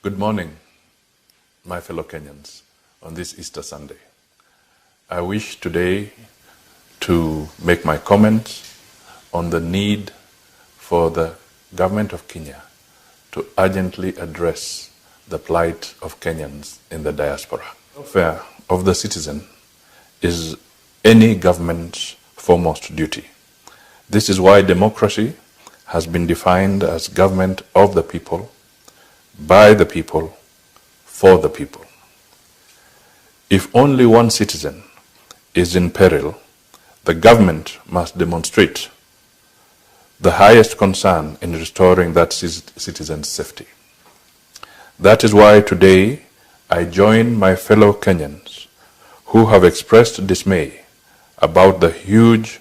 Good morning, my fellow Kenyans, on this Easter Sunday. I wish today to make my comments on the need for the government of Kenya to urgently address the plight of Kenyans in the diaspora. The welfare of the citizen is any government's foremost duty. This is why democracy has been defined as government of the people, by the people, for the people. If only one citizen is in peril, the government must demonstrate the highest concern in restoring that citizen's safety. That is why today I join my fellow Kenyans who have expressed dismay about the huge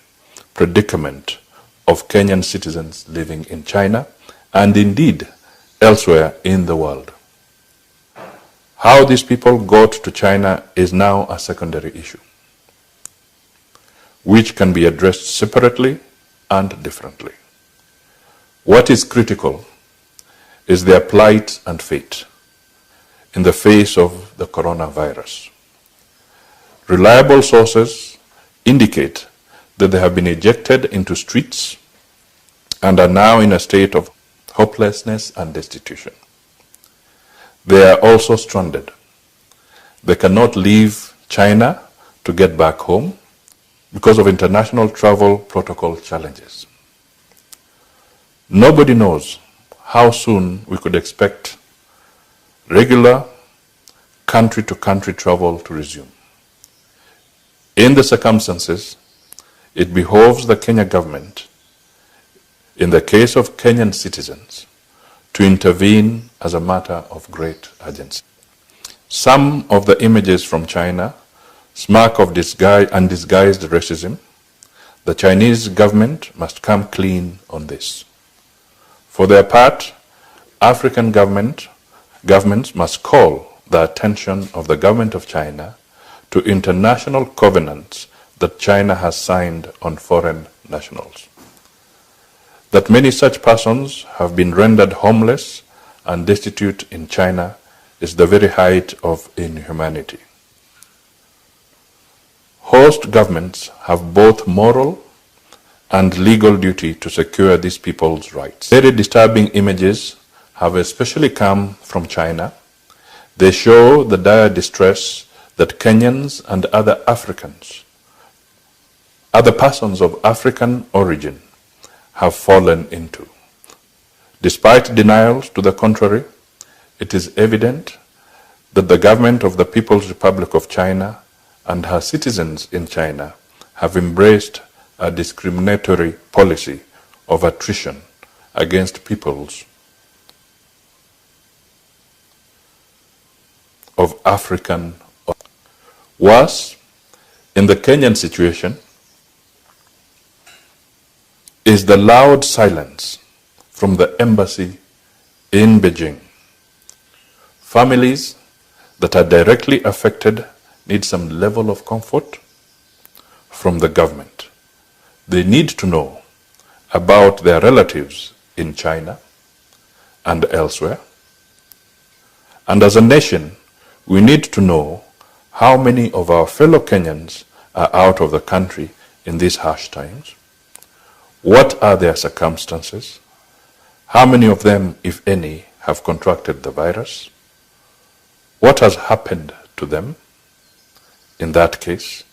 predicament of Kenyan citizens living in China and indeed elsewhere in the world. How these people got to China is now a secondary issue, which can be addressed separately and differently. What is critical is their plight and fate in the face of the coronavirus. Reliable sources indicate that they have been ejected into streets and are now in a state of hopelessness and destitution. They are also stranded. They cannot leave China to get back home because of international travel protocol challenges. Nobody knows how soon we could expect regular country-to-country travel to resume. In the circumstances, it behoves the Kenya government, in the case of Kenyan citizens, to intervene as a matter of great urgency. Some of the images from China smack of undisguised racism. The Chinese government must come clean on this. For their part, African governments must call the attention of the government of China to international covenants that China has signed on foreign nationals. That many such persons have been rendered homeless and destitute in China is the very height of inhumanity. Host governments have both moral and legal duty to secure these people's rights. Very disturbing images have especially come from China. They show the dire distress that Kenyans and other persons of African origin have fallen into. Despite denials to the contrary, it is evident that the government of the People's Republic of China and her citizens in China have embraced a discriminatory policy of attrition against peoples of African origin. Worse, in the Kenyan situation, is the loud silence from the embassy in Beijing. Families that are directly affected need some level of comfort from the government. They need to know about their relatives in China and elsewhere. And as a nation, we need to know how many of our fellow Kenyans are out of the country in these harsh times. What are their circumstances? How many of them, if any, have contracted the virus? What has happened to them in that case?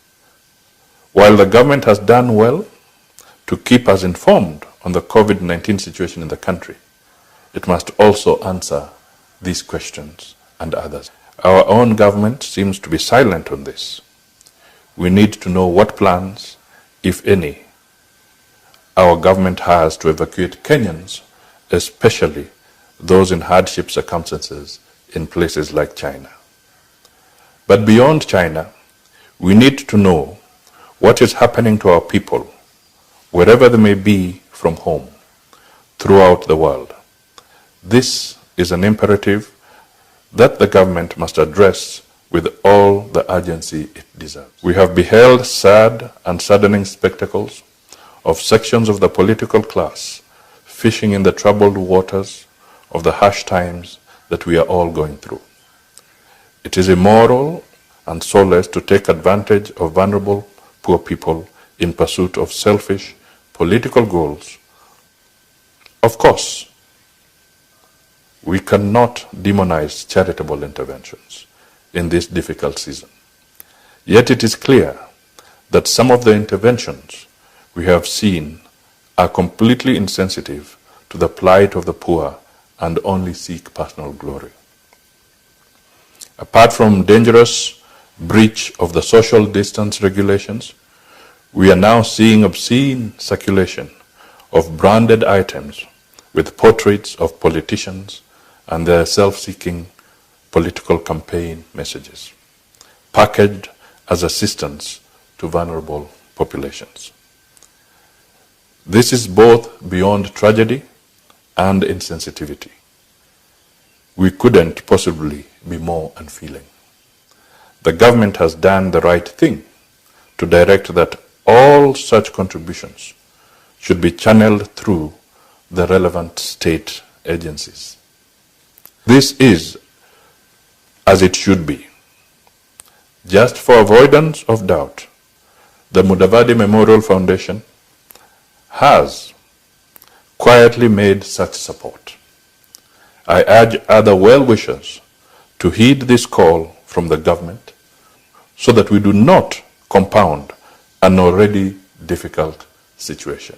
While the government has done well to keep us informed on the COVID-19 situation in the country, it must also answer these questions and others. Our own government seems to be silent on this. We need to know what plans, if any, our government has to evacuate Kenyans, especially those in hardship circumstances in places like China. But beyond China, we need to know what is happening to our people, wherever they may be from home, throughout the world. This is an imperative that the government must address with all the urgency it deserves. We have beheld sad and saddening spectacles of sections of the political class fishing in the troubled waters of the harsh times that we are all going through. It is immoral and soulless to take advantage of vulnerable poor people in pursuit of selfish political goals. Of course, we cannot demonize charitable interventions in this difficult season. Yet it is clear that some of the interventions we have seen are completely insensitive to the plight of the poor and only seek personal glory. Apart from dangerous breach of the social distance regulations, we are now seeing obscene circulation of branded items with portraits of politicians and their self-seeking political campaign messages, packaged as assistance to vulnerable populations. This is both beyond tragedy and insensitivity. We couldn't possibly be more unfeeling. The government has done the right thing to direct that all such contributions should be channeled through the relevant state agencies. This is as it should be. Just for avoidance of doubt, the Mudavadi Memorial Foundation has quietly made such support. I urge other well-wishers to heed this call from the government so that we do not compound an already difficult situation.